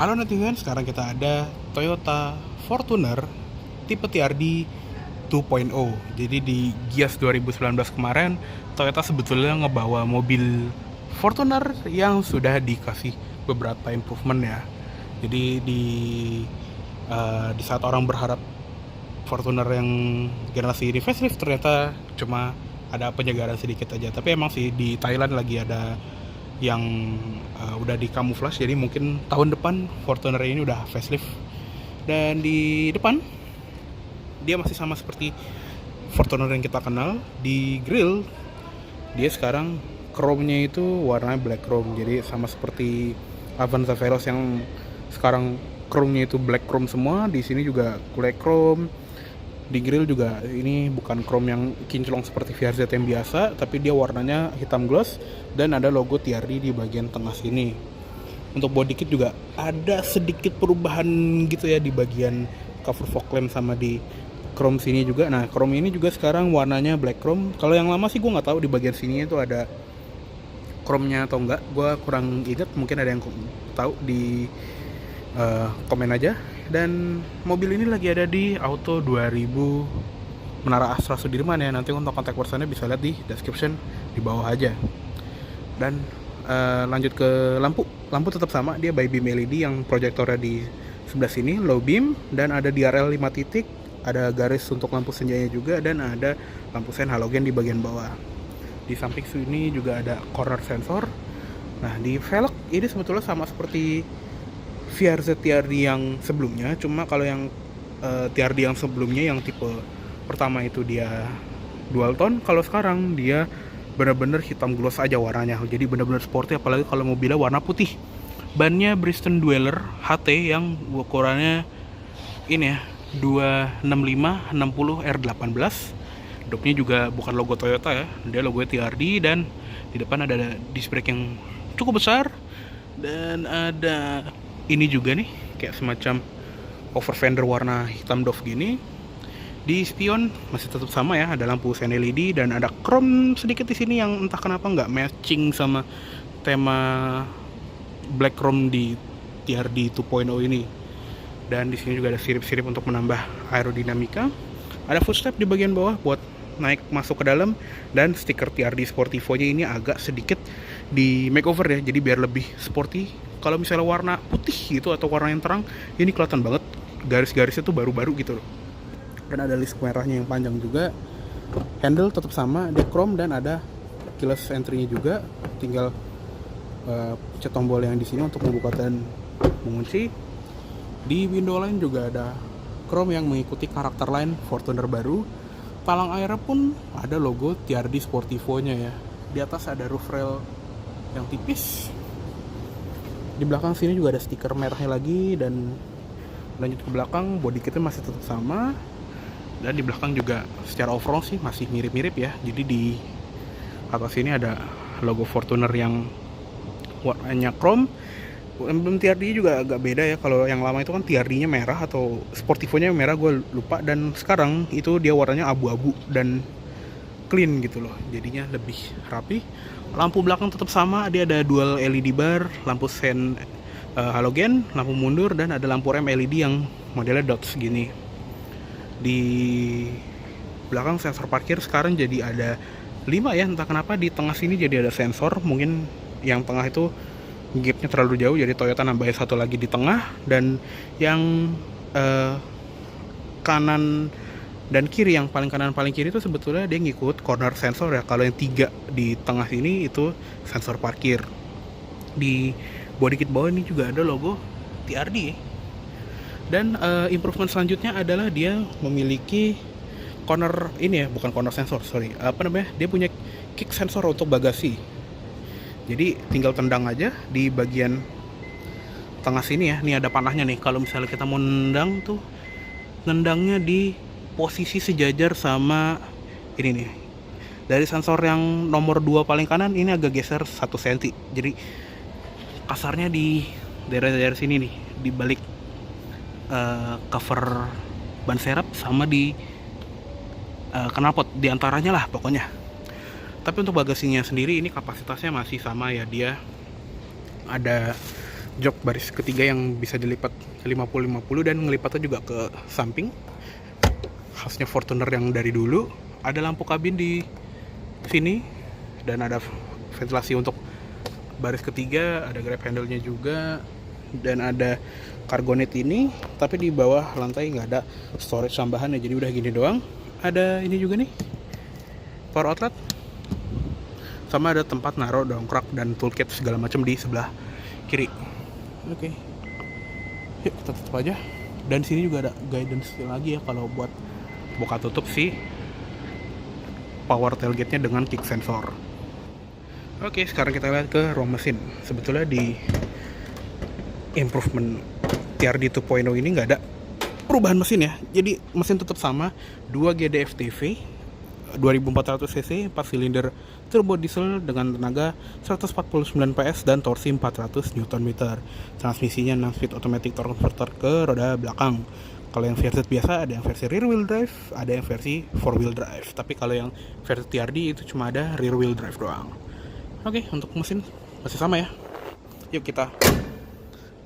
Halo netizen, sekarang kita ada Toyota Fortuner tipe TRD 2.0. Jadi di Gias 2019 kemarin, Toyota sebetulnya ngebawa mobil Fortuner yang sudah dikasih beberapa improvement ya. Jadi di saat orang berharap Fortuner yang generasi ini facelift, ternyata cuma ada penyegaran sedikit aja. Tapi emang sih di Thailand lagi ada yang udah di camouflage, jadi mungkin tahun depan Fortuner ini udah facelift. Dan di depan dia masih sama seperti Fortuner yang kita kenal. Di grill dia sekarang chrome-nya itu warnanya black chrome, jadi sama seperti Avanza Veloz yang sekarang chrome-nya itu black chrome semua. Di sini juga black chrome. Di grill juga ini bukan chrome yang kinclong seperti VRZ yang biasa, tapi dia warnanya hitam gloss dan ada logo TRD di bagian tengah sini. Untuk body kit juga ada sedikit perubahan gitu ya di bagian cover fog lamp sama di chrome sini juga. Nah, chrome ini juga sekarang warnanya black chrome. Kalau yang lama sih gue nggak tahu di bagian sini itu ada chrome-nya atau enggak. Gue kurang ingat, mungkin ada yang tahu di komen aja. Dan mobil ini lagi ada di Auto 2000 Menara Astra Sudirman ya. Nanti untuk kontak personnya bisa lihat di description di bawah aja. Dan lanjut ke lampu tetap sama, dia by beam LED yang proyektornya di sebelah sini low beam, dan ada DRL 5 titik, ada garis untuk lampu senjanya juga, dan ada lampu sen halogen di bagian bawah. Di samping sini juga ada corner sensor. Nah, di velg ini sebetulnya sama seperti VRZ TRD yang sebelumnya, cuma kalau yang TRD yang sebelumnya yang tipe pertama itu dia dual tone, kalau sekarang dia benar-benar hitam gloss aja warnanya, jadi benar-benar sporty, apalagi kalau mobilnya warna putih. Bannya Bristol Dweller HT yang ukurannya ini ya 265/60 R18. Dopnya juga bukan logo Toyota ya, dia logo TRD, dan di depan ada disc brake yang cukup besar, dan ada ini juga nih kayak semacam over fender warna hitam doff gini. Di spion masih tetap sama ya, ada lampu sen LED dan ada chrome sedikit di sini yang entah kenapa nggak matching sama tema black chrome di TRD 2.0 ini. Dan di sini juga ada sirip-sirip untuk menambah aerodinamika. Ada footstep di bagian bawah buat naik masuk ke dalam, dan stiker TRD Sportivo-nya ini agak sedikit di makeover ya, jadi biar lebih sporty. Kalau misalnya warna putih gitu atau warna yang terang, ini kelihatan banget garis-garisnya tuh baru-baru gitu loh. Dan ada list merahnya yang panjang juga. Handle tetap sama, dia chrome, dan ada keyless entry-nya juga. Tinggal pencet tombol yang di sini untuk membuka dan mengunci. Di window line juga ada chrome yang mengikuti karakter line Fortuner baru. Palang airnya pun ada logo TRD Sportivo-nya ya. Di atas ada roof rail yang tipis. Di belakang sini juga ada stiker merahnya lagi, dan lanjut ke belakang body kitnya masih tetap sama. Dan di belakang juga secara overall sih masih mirip-mirip ya. Jadi di atas sini ada logo Fortuner yang warnanya chrome. Emblem TRD juga agak beda ya. Kalau yang lama itu kan TRD-nya merah atau Sportivo-nya merah, gue lupa. Dan sekarang itu dia warnanya abu-abu dan clean gitu loh, jadinya lebih rapi. Lampu belakang tetap sama, dia ada dual LED bar, lampu sen halogen, lampu mundur, dan ada lampu rem LED yang modelnya dots gini. Di belakang sensor parkir sekarang jadi ada 5 ya, entah kenapa di tengah sini jadi ada sensor. Mungkin yang tengah itu gapnya terlalu jauh, jadi Toyota nambahin satu lagi di tengah. Dan yang kanan dan kiri, yang paling kanan paling kiri itu sebetulnya dia ngikut corner sensor ya. Kalau yang 3 di tengah sini itu sensor parkir. Di body kit bawah ini juga ada logo TRD. Dan improvement selanjutnya adalah dia memiliki corner ini ya, bukan corner sensor, sorry, dia punya kick sensor untuk bagasi. Jadi tinggal tendang aja di bagian tengah sini ya. Ini ada panahnya nih, kalau misalnya kita mau nendang tuh, nendangnya di posisi sejajar sama ini nih. Dari sensor yang nomor 2 paling kanan ini agak geser 1 cm. Jadi kasarnya di daerah-daerah sini nih, di balik cover ban serep sama di knalpot, di antaranya lah pokoknya. Tapi untuk bagasinya sendiri ini kapasitasnya masih sama ya, dia ada jok baris ketiga yang bisa dilipat 50-50 dan ngelipatnya juga ke samping. Khasnya Fortuner yang dari dulu. Ada lampu kabin di sini dan ada ventilasi untuk baris ketiga, ada grab handle-nya juga dan ada cargonet ini, tapi di bawah lantai nggak ada storage tambahan ya, jadi udah gini doang. Ada ini juga nih, power outlet, sama ada tempat naruh dongkrak dan toolkit segala macam di sebelah kiri. Oke, yuk kita tutup aja. Dan sini juga ada guidance lagi ya kalau buat buka tutup si power tailgate-nya dengan kick sensor. Oke, sekarang kita lihat ke ruang mesin. Sebetulnya di improvement TRD 2.0 ini nggak ada perubahan mesin ya. Jadi mesin tetap sama, 2 GDF-TV 2400 cc 4 silinder turbo diesel dengan tenaga 149 PS dan torsi 400 Nm. Transmisinya 6 speed automatic torque converter ke roda belakang. Kalau yang versi biasa ada yang versi rear wheel drive, ada yang versi 4 wheel drive. Tapi kalau yang versi TRD itu cuma ada rear wheel drive doang. Oke, untuk mesin masih sama ya. Yuk kita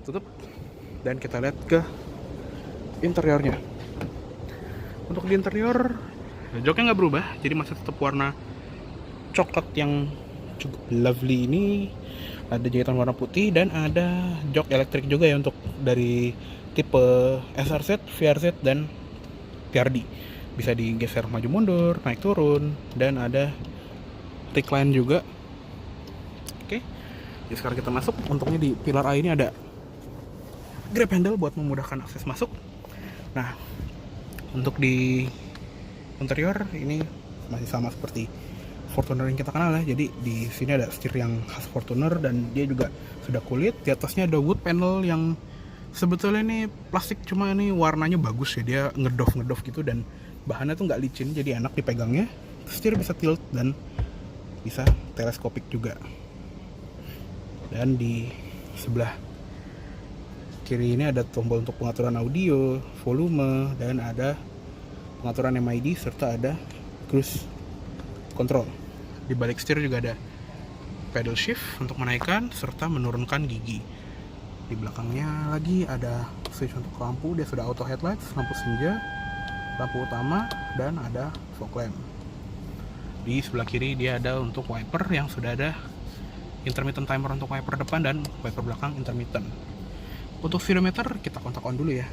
tutup dan kita lihat ke interiornya. Untuk di interior joknya nggak berubah, jadi masih tetap warna coklat yang cukup lovely ini. Ada jahitan warna putih dan ada jok elektrik juga ya untuk dari tipe SRZ, VRZ dan TRD. Bisa digeser maju mundur, naik turun, dan ada recline juga. Oke, jadi sekarang kita masuk. Untungnya di pilar A ini ada grab handle buat memudahkan akses masuk. Nah, untuk di interior ini masih sama seperti Fortuner yang kita kenal ya. Jadi di sini ada setir yang khas Fortuner dan dia juga sudah kulit. Di atasnya ada wood panel yang sebetulnya ini plastik, cuma ini warnanya bagus ya. Dia ngedof gitu dan bahannya tuh nggak licin, jadi enak dipegangnya. Setir bisa tilt dan bisa teleskopik juga. Dan di sebelah kiri ini ada tombol untuk pengaturan audio, volume, dan ada pengaturan MID serta ada cruise control. Di balik setir juga ada pedal shift untuk menaikkan serta menurunkan gigi. Di belakangnya lagi ada switch untuk lampu, dia sudah auto headlights, lampu senja, lampu utama, dan ada fog lamp. Di sebelah kiri dia ada untuk wiper yang sudah ada intermittent timer untuk wiper depan dan wiper belakang intermittent. Untuk speedometer kita kontak on dulu ya.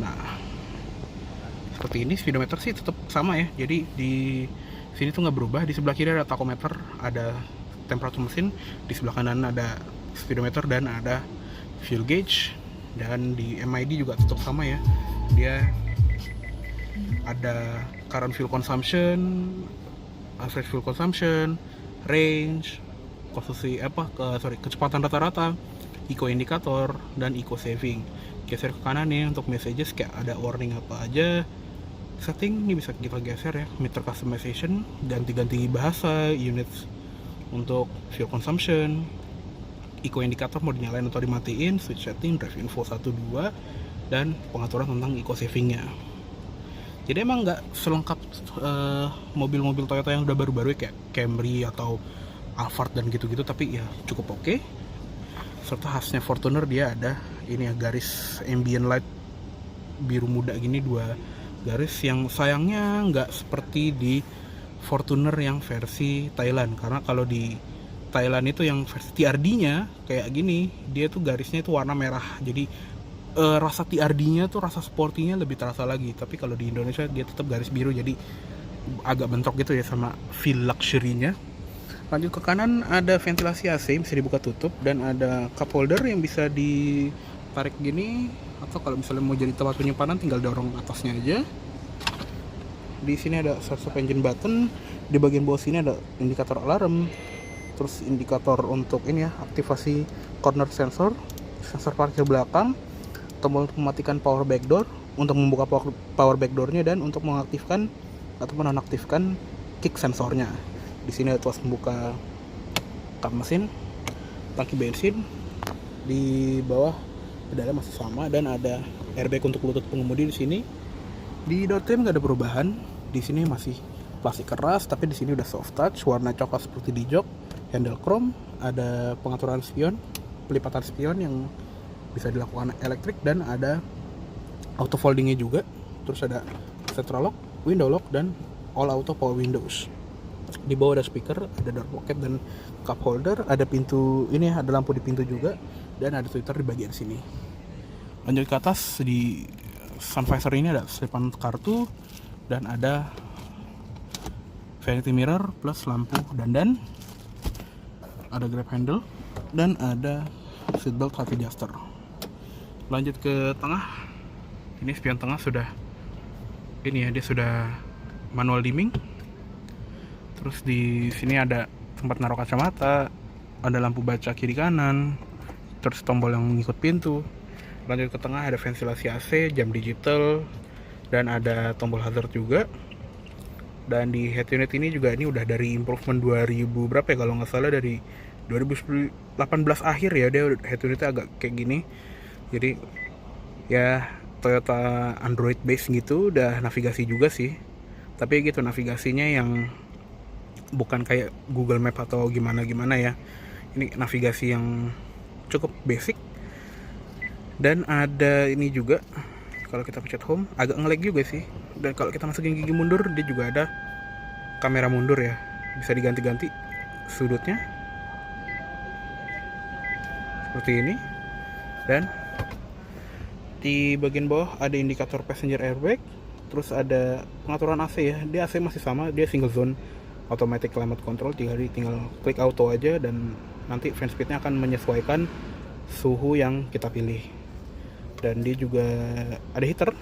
Nah, seperti ini speedometer sih tetap sama ya. Jadi di sini tuh nggak berubah. Di sebelah kiri ada tachometer, ada temperatur mesin. Di sebelah kanan ada speedometer dan ada fuel gauge. Dan di MID juga tetap sama ya. Dia ada current fuel consumption, average fuel consumption, range, kecepatan rata-rata, eco indikator, dan eco saving. Geser ke kanan nih untuk messages kayak ada warning apa aja. Setting ini bisa kita geser ya, meter customization, ganti-ganti bahasa, units untuk fuel consumption, eco indikator mau dinyalain atau dimatiin, switch setting, drive info 1 2, dan pengaturan tentang eco savingnya. Jadi emang nggak selengkap mobil-mobil Toyota yang udah baru-baru kayak Camry atau Alphard dan gitu-gitu, tapi ya cukup oke. Serta khasnya Fortuner dia ada ini ya, garis ambient light biru muda gini, 2 garis yang sayangnya nggak seperti di Fortuner yang versi Thailand. Karena kalau di Thailand itu yang versi TRD-nya kayak gini, dia tuh garisnya itu warna merah. Jadi rasa TRD-nya tuh, rasa sportinya lebih terasa lagi. Tapi kalau di Indonesia dia tetap garis biru, jadi agak bentrok gitu ya sama feel luxury-nya. Lanjut ke kanan ada ventilasi AC bisa dibuka tutup dan ada cup holder yang bisa ditarik gini, atau kalau misalnya mau jadi tempat penyimpanan tinggal dorong atasnya aja. Di sini ada start stop engine button. Di bagian bawah sini ada indikator alarm, terus indikator untuk ini ya, aktivasi corner sensor, sensor parkir belakang, tombol untuk mematikan power back door, untuk membuka power back door-nya, dan untuk mengaktifkan atau menonaktifkan kick sensornya. Di sini ada tuas membuka kap mesin, tangki bensin. Di bawah pedalnya masih sama dan ada airbag untuk lutut pengemudi di sini. Di door trim nggak ada perubahan. Di sini masih plastik keras, tapi di sini udah soft touch, warna coklat seperti di jok. handle chrome, ada pengaturan spion, pelipatan spion yang bisa dilakukan elektrik, dan ada auto foldingnya juga. Terus ada central lock, window lock, dan all auto power windows. Di bawah ada speaker, ada door pocket dan cup holder, ada pintu ini, ada lampu di pintu juga, dan ada tweeter di bagian sini. Lanjut ke atas, di sun visor ini ada selipan kartu dan ada vanity mirror plus lampu dandan, ada grab handle, dan ada seatbelt height adjuster. Lanjut ke tengah, ini spion tengah sudah ini ya, dia sudah manual dimming. Terus di sini ada tempat naruh kacamata, ada lampu baca kiri kanan, terus tombol yang ngikut pintu. Lanjut ke tengah ada ventilasi AC, jam digital, dan ada tombol hazard juga. Dan di head unit ini juga ini udah dari improvement 2000 berapa ya kalau nggak salah, dari 2018 akhir ya, dia head unitnya agak kayak gini. Jadi ya Toyota Android base gitu, udah navigasi juga sih. Tapi gitu navigasinya yang bukan kayak Google Map atau gimana-gimana ya. Ini navigasi yang cukup basic. Dan ada ini juga, kalau kita pencet home agak nge-lag juga sih. Dan kalau kita masukin gigi mundur, dia juga ada kamera mundur ya, bisa diganti-ganti sudutnya seperti ini. Dan di bagian bawah ada indikator passenger airbag. Terus ada pengaturan AC ya, dia AC masih sama, dia single zone automatic climate control, tinggal klik auto aja, dan nanti fan speednya akan menyesuaikan suhu yang kita pilih. Dan dia juga ada heater.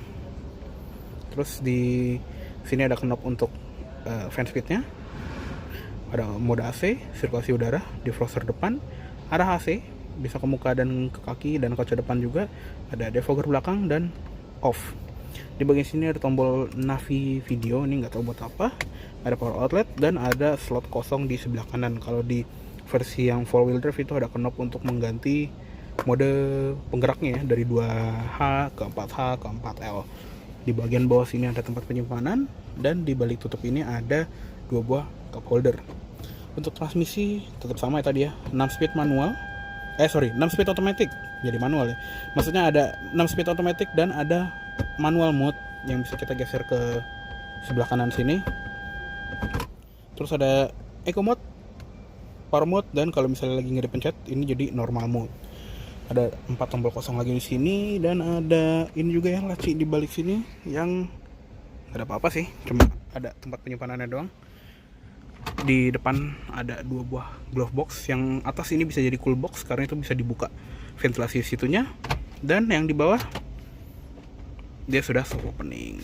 Terus di sini ada knob untuk fan speednya, ada mode AC, sirkulasi udara, defroster depan, arah AC bisa ke muka dan ke kaki dan kaca depan juga, ada defogger belakang dan off. Di bagian sini ada tombol navi video, ini nggak tahu buat apa. Ada power outlet dan ada slot kosong di sebelah kanan. Kalau di versi yang 4-wheel drive itu ada knob untuk mengganti mode penggeraknya ya, dari 2H ke 4H ke 4L. Di bagian bawah sini ada tempat penyimpanan, dan di balik tutup ini ada 2 buah cup holder. Untuk transmisi tetap sama ya tadi ya, 6 speed manual. 6 speed automatic. Jadi manual ya. Maksudnya ada 6 speed automatic dan ada manual mode yang bisa kita geser ke sebelah kanan sini. Terus ada eco mode, power mode, dan kalau misalnya lagi nggak dipencet ini jadi normal mode. Ada 4 tombol kosong lagi di sini, dan ada ini juga ya, laci di balik sini yang nggak ada apa-apa sih, cuma ada tempat penyimpanannya doang. Di depan ada 2 buah glove box, yang atas ini bisa jadi cool box karena itu bisa dibuka ventilasi situnya, dan yang di bawah dia sudah soft opening.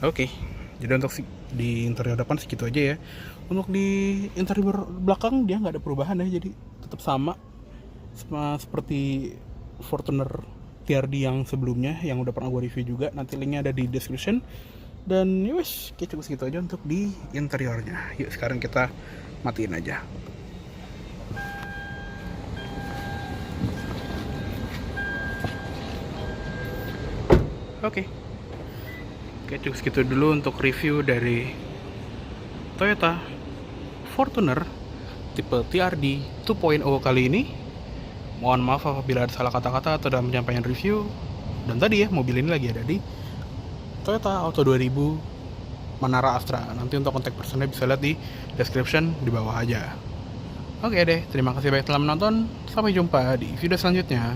Oke, jadi untuk di interior depan segitu aja ya. Untuk di interior belakang dia nggak ada perubahan ya, jadi tetap sama seperti Fortuner TRD yang sebelumnya yang udah pernah gue review juga. Nanti linknya ada di description. Dan ya wes, kayak cukup segitu aja untuk di interiornya. Yuk sekarang kita matiin aja. Oke, cukup segitu dulu untuk review dari Toyota Fortuner tipe TRD 2.0 kali ini. Mohon maaf apabila ada salah kata-kata atau dalam penyampaian review. Dan tadi ya, mobil ini lagi ada di Toyota Auto 2000 Manara Astra. Nanti untuk kontak personnya bisa lihat di description di bawah aja. Oke deh, terima kasih banyak telah menonton. Sampai jumpa di video selanjutnya.